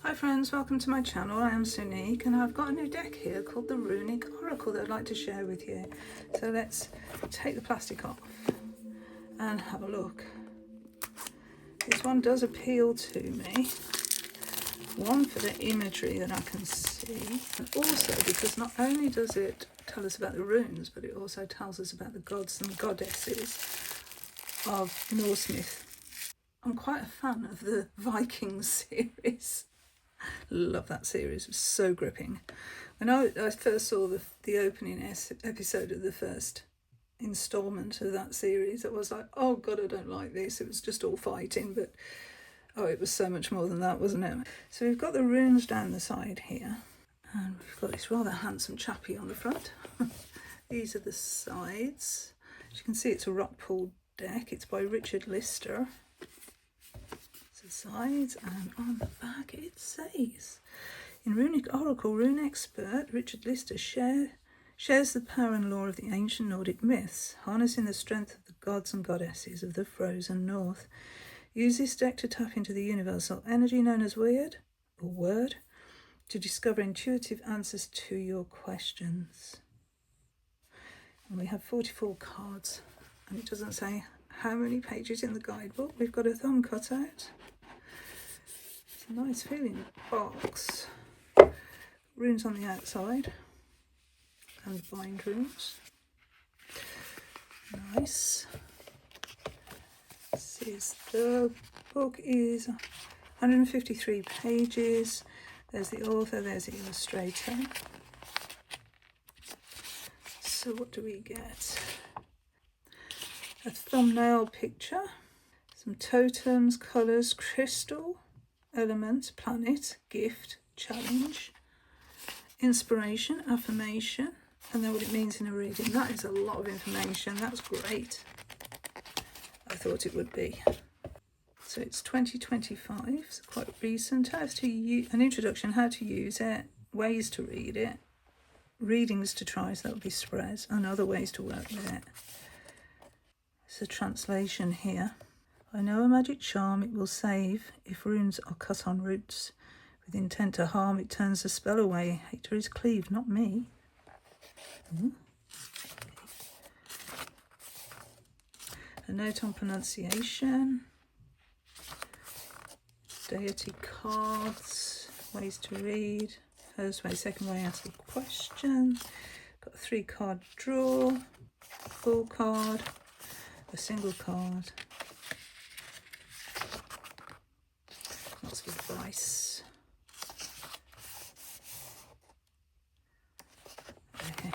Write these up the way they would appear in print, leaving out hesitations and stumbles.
Hi friends, welcome to my channel. I am Runic and I've got a new deck here called the Runic Oracle that I'd like to share with you. So let's take the plastic off and have a look. This one does appeal to me. One, for the imagery that I can see, and also because not only does it tell us about the runes, but it also tells us about the gods and goddesses of Norse myth. I'm quite a fan of the Vikings series. Love that series, it was so gripping. When I first saw the opening episode of the first installment of that series, I was like, oh god, I don't like this. It was just all fighting, but oh, it was so much more than that, wasn't it? So we've got the runes down the side here, and we've got this rather handsome chappie on the front. These are the sides. As you can see, it's a rock pool deck. It's by Richard Lister. Sides, and on the back it says, in Runic Oracle, rune expert Richard Lister shares the power and lore of the ancient Nordic myths, harnessing the strength of the gods and goddesses of the frozen north. Use this deck to tap into the universal energy known as Word to discover intuitive answers to your questions. And we have 44 cards, and it doesn't say how many pages in the guidebook. We've got a thumb cut out. It's a nice feeling box. Runes on the outside and bind runes. Nice. The book is 153 pages. There's the author, there's the illustrator. So what do we get? A thumbnail picture, some totems, colours, crystal, element, planet, gift, challenge, inspiration, affirmation, and then what it means in a reading. That is a lot of information. That's great. I thought it would be. So it's 2025, so quite recent. How to use, an introduction, how to use it, ways to read it, readings to try, so that would be spreads, and other ways to work with it. It's a translation here. I know a magic charm it will save. If runes are cut on roots with intent to harm, it turns the spell away. Hater is cleaved, not me. A note on pronunciation. Deity cards. Ways to read. First way, second way, ask a question. Got a 3-card draw. Full card. A single card. Lots of advice. Okay.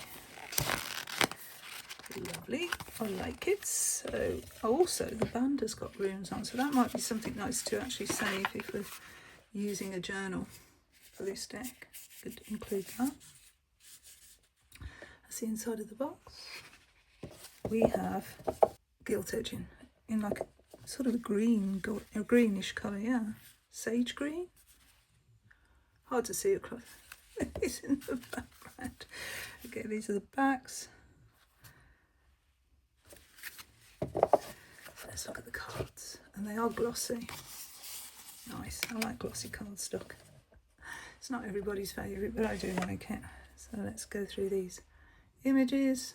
Lovely. I like it. So also the band has got runes on, so that might be something nice to actually save if we're using a journal for this deck. Could include that. That's the inside of the box. We have gilt edging in like sort of a greenish colour, yeah. Sage green. Hard to see across. It's in the background. Okay, these are the backs. Let's look at the cards, and they are glossy. Nice. I like glossy cardstock. It's not everybody's favourite, but I do like it. So let's go through these images.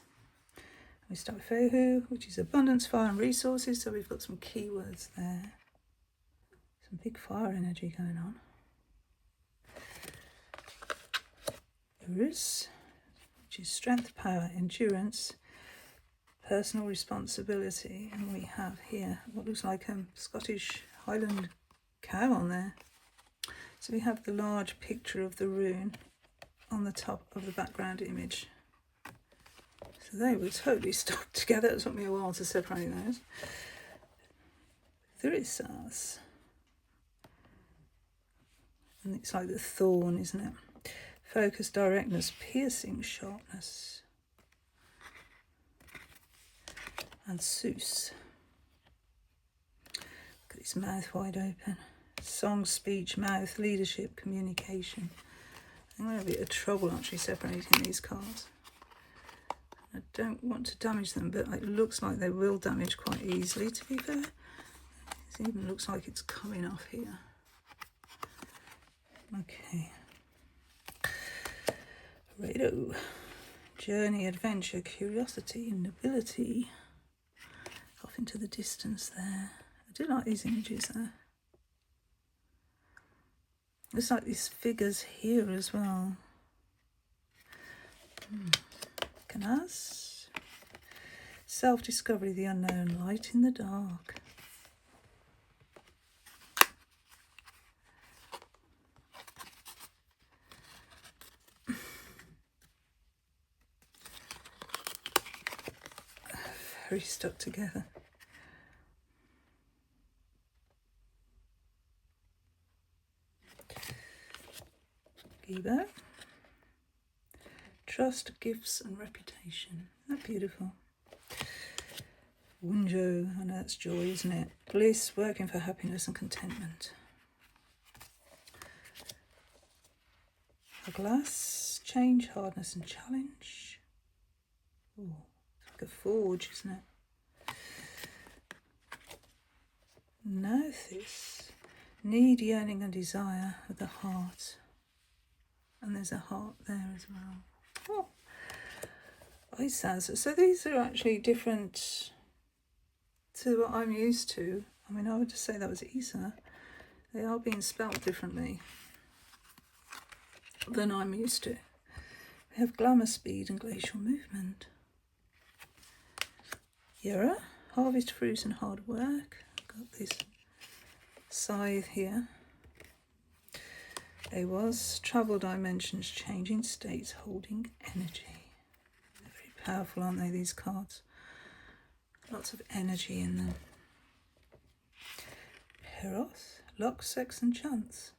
We start with Fehu, which is abundance, fire and resources. So we've got some keywords there. Some big fire energy going on. Urus, which is strength, power, endurance, personal responsibility. And we have here what looks like a Scottish Highland cow on there. So we have the large picture of the rune on the top of the background image. So they were totally stuck together. It took me a while to separate those. Thurisas. And it's like the thorn, isn't it? Focus, directness, piercing, sharpness. And Seuss. Look at his mouth wide open. Song, speech, mouth, leadership, communication. I'm going to be a trouble actually separating these cards. I don't want to damage them, but it looks like they will damage quite easily, to be fair. It even looks like it's coming off here. Okay. Righto. Journey, adventure, curiosity, nobility. Off into the distance there. I do like these images there. It's like these figures here as well. Canaz. Self-discovery, the unknown, light in the dark. Very stuck together. Gibo. Trust, gifts and reputation. Isn't that beautiful? Wunjo, I know that's joy, isn't it? Bliss, working for happiness and contentment. A glass, change, hardness and challenge. Oh, it's like a forge, isn't it? Gnosis, need, yearning and desire of the heart. And there's a heart there as well. Oh, Isaz. So these are actually different to what I'm used to. I mean, I would just say that was Isa. They are being spelt differently than I'm used to. We have glamour, speed and glacial movement. Yera, harvest fruits and hard work. Got this scythe here. They was travel dimensions, changing states, holding energy. They're very powerful, aren't they, these cards? Lots of energy in them. Peros, luck, sex and chance.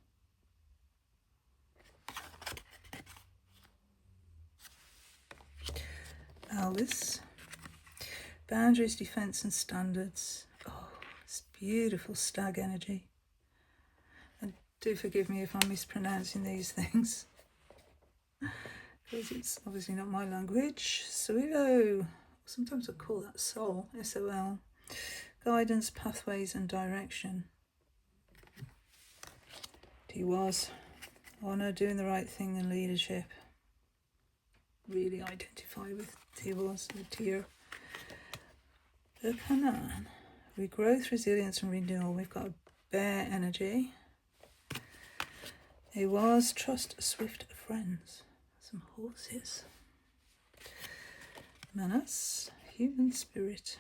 Albus, boundaries, defense and standards. Oh, it's beautiful stag energy. And do forgive me if I'm mispronouncing these things, because it's obviously not my language. Suilo, sometimes I call that soul, S-O-L. Guidance, pathways and direction. T-was, honour, doing the right thing and leadership. Really identify with T-was, the tier. The Canaan, regrowth, resilience and renewal. We've got a bear energy. It was trust, swift friends. Some horses. Manas, human spirit.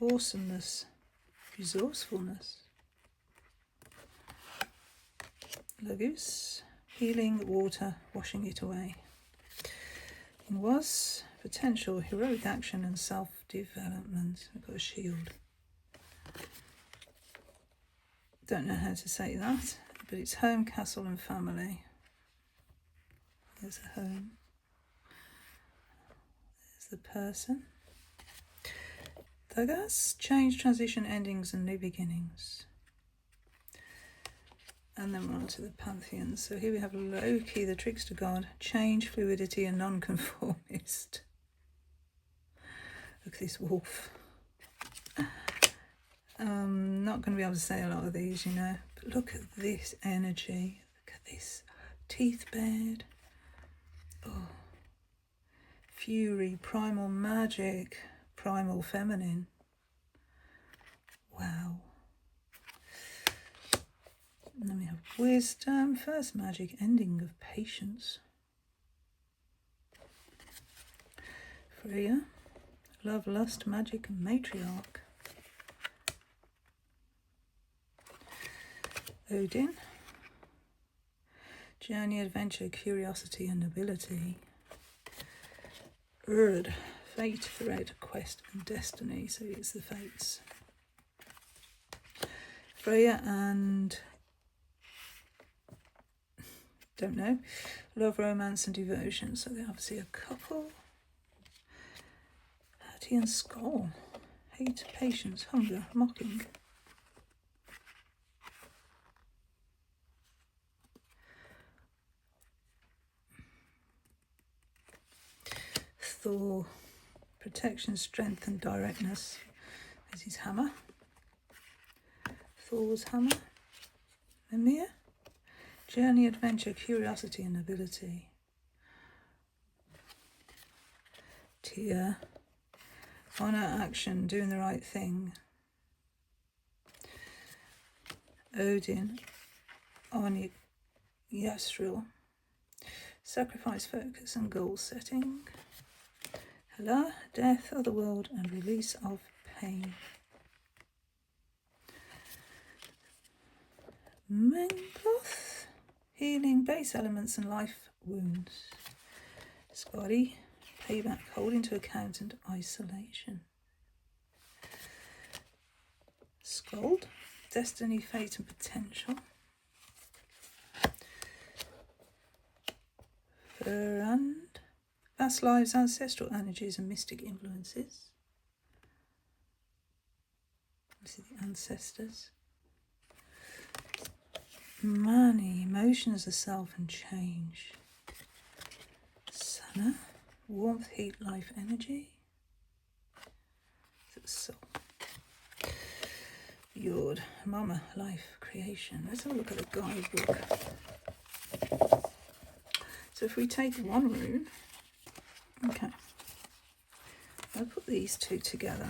Awesomeness, resourcefulness. Lagus, healing, water, washing it away. It was potential, heroic action and self-development. We've got a shield. Don't know how to say that, but it's home, castle and family. There's a home. There's the person. Dagas, change, transition, endings and new beginnings. And then we're on to the pantheons. So here we have Loki, the trickster god, change, fluidity and nonconformist. Look at this wolf. Not going to be able to say a lot of these, you know, but look at this energy. Look at this teeth bared. Oh, fury, primal magic, primal feminine. Wow. And then we have wisdom, first magic, ending of patience. Freya, love, lust, magic and matriarch. Odin, journey, adventure, curiosity and nobility. Urd, fate, thread, quest and destiny. So it's the fates. Freya and don't know, love, romance and devotion. So they're obviously a couple. Hattie and Skull, hate, patience, hunger, mocking. Thor, protection, strength and directness. There's his hammer. Thor's hammer. Mimir, Journey, adventure, curiosity and ability. Tia, honor, action, doing the right thing. Odin, on Yasriel, sacrifice, focus and goal setting. Hela, death, other world and release of pain. Mencloth, healing, base elements and life wounds. Scotty, payback, holding to account and isolation. Skald, destiny, fate and potential. Ferrand, past lives, ancestral energies and mystic influences. This is the ancestors. Mani, emotions, the self and change. Sana, warmth, heat, life, energy. Soul. Yod, Mama, life, creation. Let's have a look at the guidebook. So if we take one rune, okay, I'll put these two together.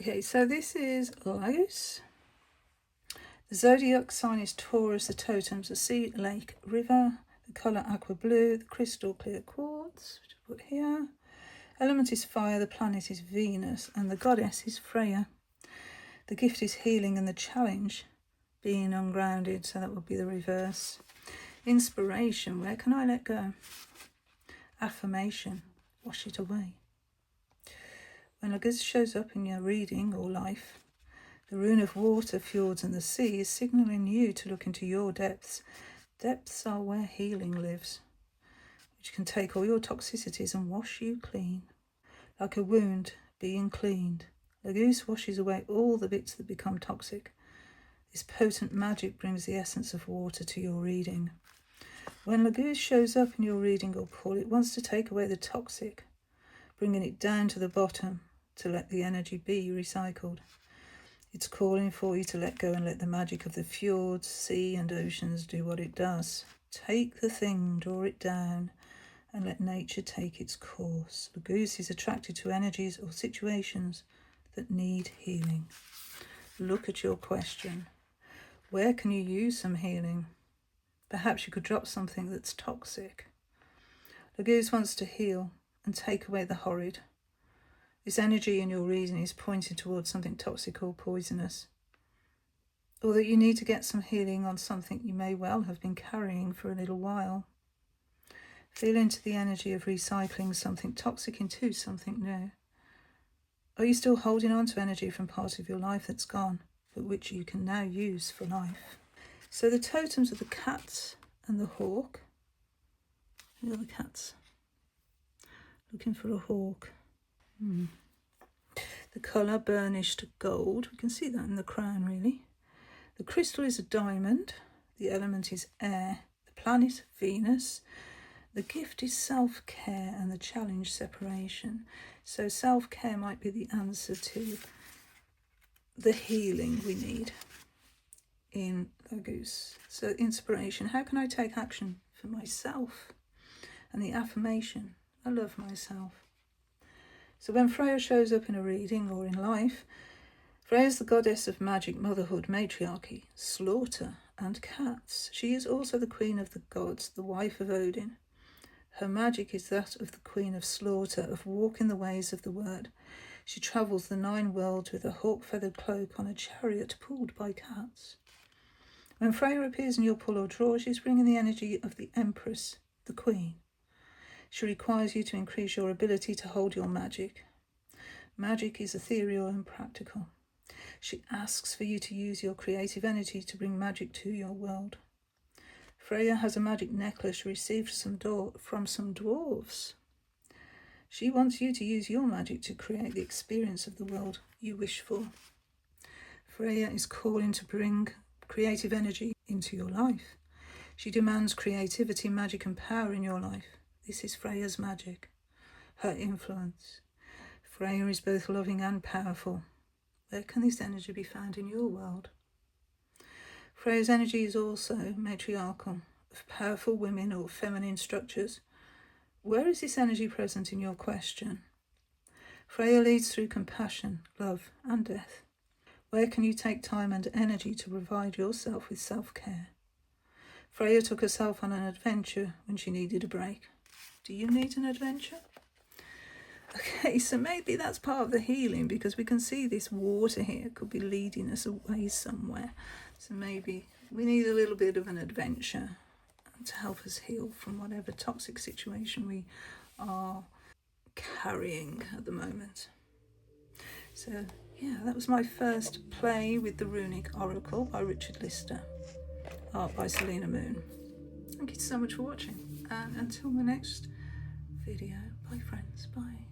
Okay, so this is Lagos. The zodiac sign is Taurus, the totems are sea, lake, river, the colour aqua blue, the crystal clear quartz, which I put here. Element is fire, the planet is Venus, and the goddess is Freya. The gift is healing and the challenge being ungrounded, so that would be the reverse. Inspiration, where can I let go? Affirmation, wash it away. When Lagos shows up in your reading or life, the rune of water, fjords and the sea is signalling you to look into your depths. Depths are where healing lives, which can take all your toxicities and wash you clean. Like a wound being cleaned, Lagos washes away all the bits that become toxic. This potent magic brings the essence of water to your reading. When Lagos shows up in your reading or pull, it wants to take away the toxic, bringing it down to the bottom to let the energy be recycled. It's calling for you to let go and let the magic of the fjords, sea and oceans do what it does. Take the thing, draw it down, and let nature take its course. Lagos is attracted to energies or situations that need healing. Look at your question. Where can you use some healing? Perhaps you could drop something that's toxic. Lagos wants to heal and take away the horrid. This energy in your reason is pointing towards something toxic or poisonous, or that you need to get some healing on something you may well have been carrying for a little while. Feel into the energy of recycling something toxic into something new. Are you still holding on to energy from part of your life that's gone, but which you can now use for life? So the totems are the cats and the hawk. The other cats. Looking for a hawk. The colour burnished gold. We can see that in the crown, really. The crystal is a diamond. The element is air. The planet, Venus. The gift is self-care and the challenge, separation. So self-care might be the answer to the healing we need in Lagos. So inspiration, how can I take action for myself? And the affirmation, I love myself. So when Freya shows up in a reading or in life, Freya is the goddess of magic, motherhood, matriarchy, slaughter and cats. She is also the queen of the gods, the wife of Odin. Her magic is that of the queen of slaughter, of walking the ways of the word. She travels the 9 worlds with a hawk-feathered cloak on a chariot pulled by cats. When Freya appears in your pull or draw, she's bringing the energy of the empress, the queen. She requires you to increase your ability to hold your magic. Magic is ethereal and practical. She asks for you to use your creative energy to bring magic to your world. Freya has a magic necklace she received from some dwarves. She wants you to use your magic to create the experience of the world you wish for. Freya is calling to bring creative energy into your life. She demands creativity, magic and power in your life. This is Freya's magic, her influence. Freya is both loving and powerful. Where can this energy be found in your world? Freya's energy is also matriarchal, of powerful women or feminine structures. Where is this energy present in your question? Freya leads through compassion, love, and death. Where can you take time and energy to provide yourself with self-care? Freya took herself on an adventure when she needed a break. Do you need an adventure? Okay, so maybe that's part of the healing, because we can see this water here could be leading us away somewhere. So maybe we need a little bit of an adventure to help us heal from whatever toxic situation we are carrying at the moment. So yeah, that was my first play with the Runic Oracle by Richard Lister, art by Selena Moon. Thank you so much for watching, and until the next video, bye friends, bye.